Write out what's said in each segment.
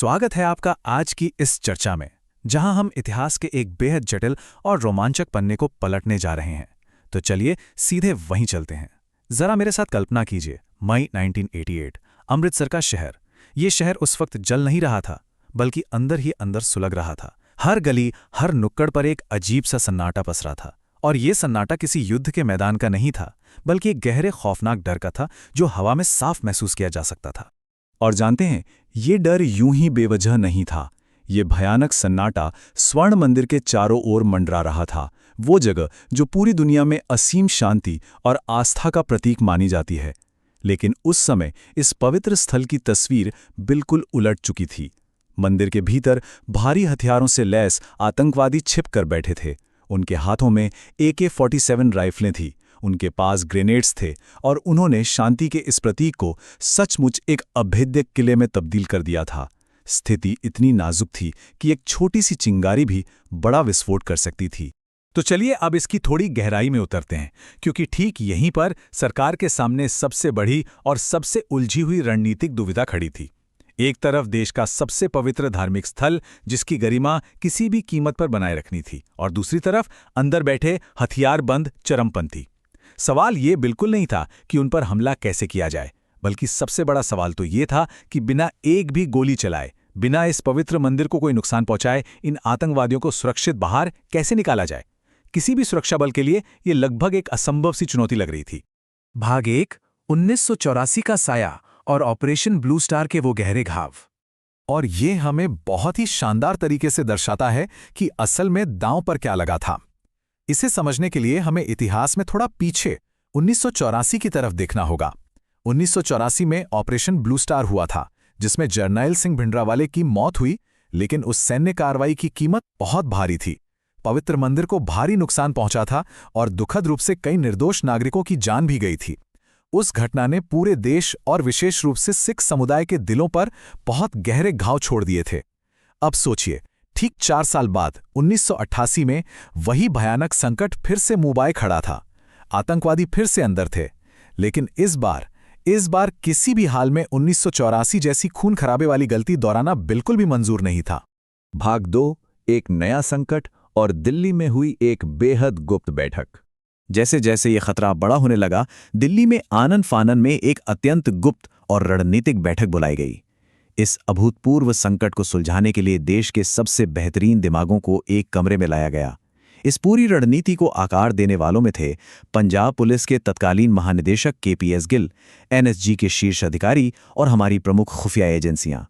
स्वागत है आपका आज की इस चर्चा में, जहां हम इतिहास के एक बेहद जटिल और रोमांचक पन्ने को पलटने जा रहे हैं। तो चलिए सीधे वहीं चलते हैं। जरा मेरे साथ कल्पना कीजिए, मई 1988, अमृतसर का शहर। ये शहर उस वक्त जल नहीं रहा था, बल्कि अंदर ही अंदर सुलग रहा था। हर गली, हर नुक्कड़ पर एक अजीब सा सन्नाटा पसरा था। और ये सन्नाटा किसी युद्ध के मैदान का नहीं था, बल्कि एक गहरे खौफनाक डर का था जो हवा में साफ महसूस किया जा सकता था। और जानते हैं, ये डर यूं ही बेवजह नहीं था। ये भयानक सन्नाटा स्वर्ण मंदिर के चारों ओर मंडरा रहा था, वो जगह जो पूरी दुनिया में असीम शांति और आस्था का प्रतीक मानी जाती है। लेकिन उस समय इस पवित्र स्थल की तस्वीर बिल्कुल उलट चुकी थी। मंदिर के भीतर भारी हथियारों से लैस आतंकवादी छिप कर बैठे थे। उनके हाथों में AK-47 राइफलें थीं, उनके पास ग्रेनेड्स थे, और उन्होंने शांति के इस प्रतीक को सचमुच एक अभेद्य किले में तब्दील कर दिया था। स्थिति इतनी नाजुक थी कि एक छोटी सी चिंगारी भी बड़ा विस्फोट कर सकती थी। तो चलिए अब इसकी थोड़ी गहराई में उतरते हैं, क्योंकि ठीक यहीं पर सरकार के सामने सबसे बड़ी और सबसे उलझी हुई रणनीतिक दुविधा खड़ी थी। एक तरफ देश का सबसे पवित्र धार्मिक स्थल, जिसकी गरिमा किसी भी कीमत पर बनाए रखनी थी, और दूसरी तरफ अंदर बैठे हथियारबंद चरमपंथी। सवाल ये बिल्कुल नहीं था कि उन पर हमला कैसे किया जाए, बल्कि सबसे बड़ा सवाल तो ये था कि बिना एक भी गोली चलाए, बिना इस पवित्र मंदिर को कोई नुकसान पहुंचाए, इन आतंकवादियों को सुरक्षित बाहर कैसे निकाला जाए। किसी भी सुरक्षा बल के लिए ये लगभग एक असंभव सी चुनौती लग रही थी। भाग 1, 1984 का साया और ऑपरेशन ब्लू स्टार के वो गहरे घाव। और ये हमें बहुत ही शानदार तरीके से दर्शाता है कि असल में दांव पर क्या लगा था। इसे समझने के लिए हमें इतिहास में थोड़ा पीछे 1984 की तरफ देखना होगा। 1984 में ऑपरेशन ब्लू स्टार हुआ था, जिसमें जर्नैल सिंह भिंडरावाले की मौत हुई, लेकिन उस सैन्य कार्रवाई की कीमत बहुत भारी थी। पवित्र मंदिर को भारी नुकसान पहुंचा था और दुखद रूप से कई निर्दोष नागरिकों की जान भी गई थी। उस घटना ने पूरे देश और विशेष रूप से सिख समुदाय के दिलों पर बहुत गहरे घाव छोड़ दिए थे। अब सोचिए, ठीक 4 साल बाद 1988 में वही भयानक संकट फिर से मुंह खड़ा था। आतंकवादी फिर से अंदर थे, लेकिन इस बार किसी भी हाल में 1984 जैसी खून खराबे वाली गलती दोहराना बिल्कुल भी मंजूर नहीं था। भाग 2, एक नया संकट और दिल्ली में हुई एक बेहद गुप्त बैठक। जैसे जैसे ये खतरा बड़ा होने लगा, दिल्ली में आनन फानन में एक अत्यंत गुप्त और रणनीतिक बैठक बुलाई गई। इस अभूतपूर्व संकट को सुलझाने के लिए देश के सबसे बेहतरीन दिमागों को एक कमरे में लाया गया। इस पूरी रणनीति को आकार देने वालों में थे पंजाब पुलिस के तत्कालीन महानिदेशक KPS गिल, NSG के शीर्ष अधिकारी और हमारी प्रमुख खुफिया एजेंसियां।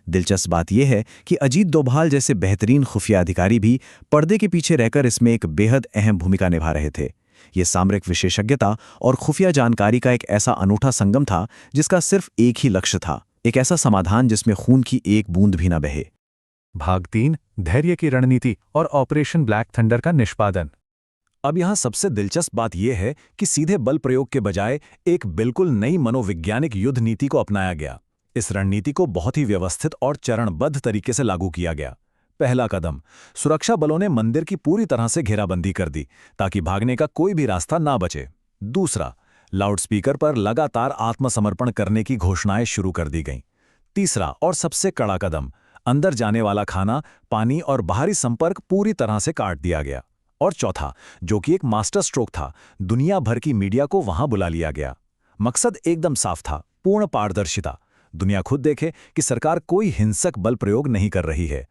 दिलचस्प बात यह है कि अजीत डोभाल जैसे बेहतरीन खुफिया अधिकारी भी पर्दे के पीछे रहकर इसमें एक बेहद अहम भूमिका निभा रहे थे। ये सामरिक विशेषज्ञता और खुफिया जानकारी का एक ऐसा अनूठा संगम था जिसका सिर्फ एक ही लक्ष्य था, एक ऐसा समाधान जिसमें खून की एक बूंद भी न बहे। भाग 3, धैर्य की रणनीति और ऑपरेशन ब्लैक थंडर का निष्पादन। अब यहाँ सबसे दिलचस्प बात यह है कि सीधे बल प्रयोग के बजाय एक बिल्कुल नई मनोवैज्ञानिक युद्ध नीति को अपनाया गया। इस रणनीति को बहुत ही व्यवस्थित और चरणबद्ध तरीके से लागू किया गया। पहला कदम, सुरक्षा बलों ने मंदिर की पूरी तरह से घेराबंदी कर दी ताकि भागने का कोई भी रास्ता ना बचे। दूसरा, लाउडस्पीकर पर लगातार आत्मसमर्पण करने की घोषणाएं शुरू कर दी गईं। तीसरा और सबसे कड़ा कदम, अंदर जाने वाला खाना, पानी और बाहरी संपर्क पूरी तरह से काट दिया गया। और चौथा, जो कि एक मास्टर स्ट्रोक था, दुनिया भर की मीडिया को वहां बुला लिया गया। मकसद एकदम साफ था, पूर्ण पारदर्शिता। दुनिया खुद देखे कि सरकार कोई हिंसक बल प्रयोग नहीं कर रही है।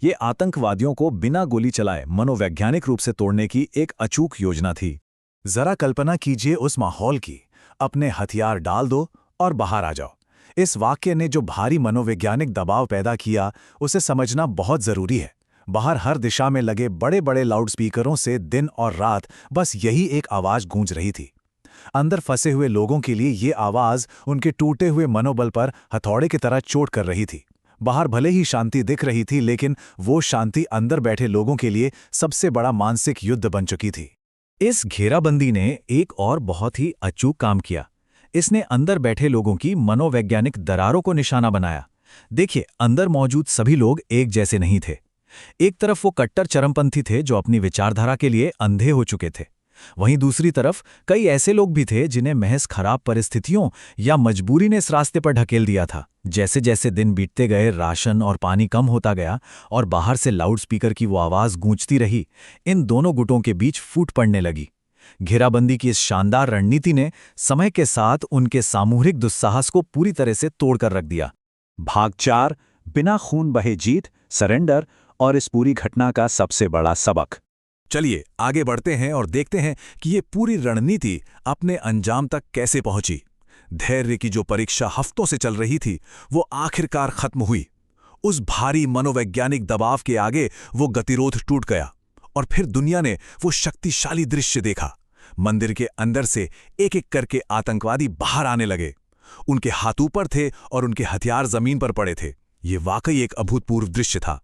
ये आतंकवादियों को बिना गोली चलाए मनोवैज्ञानिक रूप से तोड़ने की एक अचूक योजना थी। जरा कल्पना कीजिए उस माहौल की। अपने हथियार डाल दो और बाहर आ जाओ। इस वाक्य ने जो भारी मनोवैज्ञानिक दबाव पैदा किया, उसे समझना बहुत जरूरी है। बाहर हर दिशा में लगे बड़े बड़े लाउडस्पीकरों से दिन और रात बस यही एक आवाज गूंज रही थी। अंदर फंसे हुए लोगों के लिए ये आवाज उनके टूटे हुए मनोबल पर हथौड़े की तरह चोट कर रही थी। बाहर भले ही शांति दिख रही थी, लेकिन वो शांति अंदर बैठे लोगों के लिए सबसे बड़ा मानसिक युद्ध बन चुकी थी। इस घेराबंदी ने एक और बहुत ही अचूक काम किया। इसने अंदर बैठे लोगों की मनोवैज्ञानिक दरारों को निशाना बनाया। देखिए, अंदर मौजूद सभी लोग एक जैसे नहीं थे। एक तरफ वो कट्टर चरमपंथी थे जो अपनी विचारधारा के लिए अंधे हो चुके थे। वहीं दूसरी तरफ कई ऐसे लोग भी थे जिन्हें महज खराब परिस्थितियों या मजबूरी ने इस रास्ते पर ढकेल दिया था। जैसे जैसे दिन बीतते गए, राशन और पानी कम होता गया और बाहर से लाउडस्पीकर की वो आवाज गूंजती रही, इन दोनों गुटों के बीच फूट पड़ने लगी। घेराबंदी की इस शानदार रणनीति ने समय के साथ उनके सामूहिक दुस्साहस को पूरी तरह से तोड़कर रख दिया। भाग 4, बिना खून बहे जीत, सरेंडर और इस पूरी घटना का सबसे बड़ा सबक। चलिए आगे बढ़ते हैं और देखते हैं कि ये पूरी रणनीति अपने अंजाम तक कैसे पहुंची। धैर्य की जो परीक्षा हफ्तों से चल रही थी, वो आखिरकार खत्म हुई। उस भारी मनोवैज्ञानिक दबाव के आगे वो गतिरोध टूट गया और फिर दुनिया ने वो शक्तिशाली दृश्य देखा। मंदिर के अंदर से एक एक करके आतंकवादी बाहर आने लगे। उनके हाथ ऊपर थे और उनके हथियार जमीन पर पड़े थे। ये वाकई एक अभूतपूर्व दृश्य था।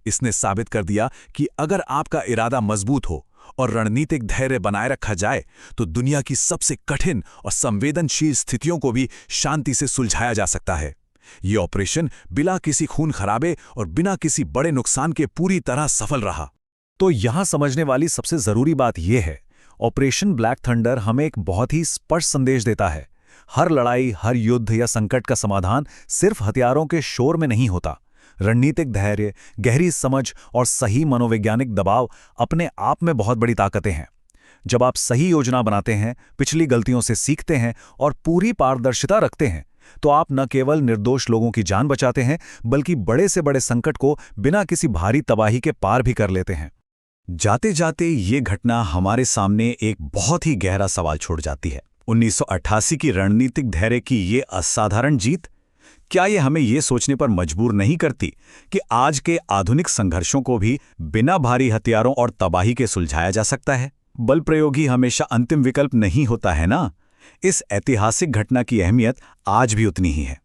इसने साबित कर दिया कि अगर आपका इरादा मजबूत हो और रणनीतिक धैर्य बनाए रखा जाए तो दुनिया की सबसे कठिन और संवेदनशील स्थितियों को भी शांति से सुलझाया जा सकता है। ये ऑपरेशन बिना किसी खून खराबे और बिना किसी बड़े नुकसान के पूरी तरह सफल रहा। तो यहां समझने वाली सबसे जरूरी बात यह है, ऑपरेशन ब्लैक थंडर हमें एक बहुत ही स्पष्ट संदेश देता है। हर लड़ाई, हर युद्ध या संकट का समाधान सिर्फ हथियारों के शोर में नहीं होता। रणनीतिक धैर्य, गहरी समझ और सही मनोवैज्ञानिक दबाव अपने आप में बहुत बड़ी ताकतें हैं। जब आप सही योजना बनाते हैं, पिछली गलतियों से सीखते हैं और पूरी पारदर्शिता रखते हैं, तो आप न केवल निर्दोष लोगों की जान बचाते हैं, बल्कि बड़े से बड़े संकट को बिना किसी भारी तबाही के पार भी कर लेते हैं। जाते जाते ये घटना हमारे सामने एक बहुत ही गहरा सवाल छोड़ जाती है। 1988 की रणनीतिक धैर्य की ये असाधारण जीत, क्या ये हमें ये सोचने पर मजबूर नहीं करती कि आज के आधुनिक संघर्षों को भी बिना भारी हथियारों और तबाही के सुलझाया जा सकता है? बल प्रयोग ही हमेशा अंतिम विकल्प नहीं होता है ना? इस ऐतिहासिक घटना की अहमियत आज भी उतनी ही है।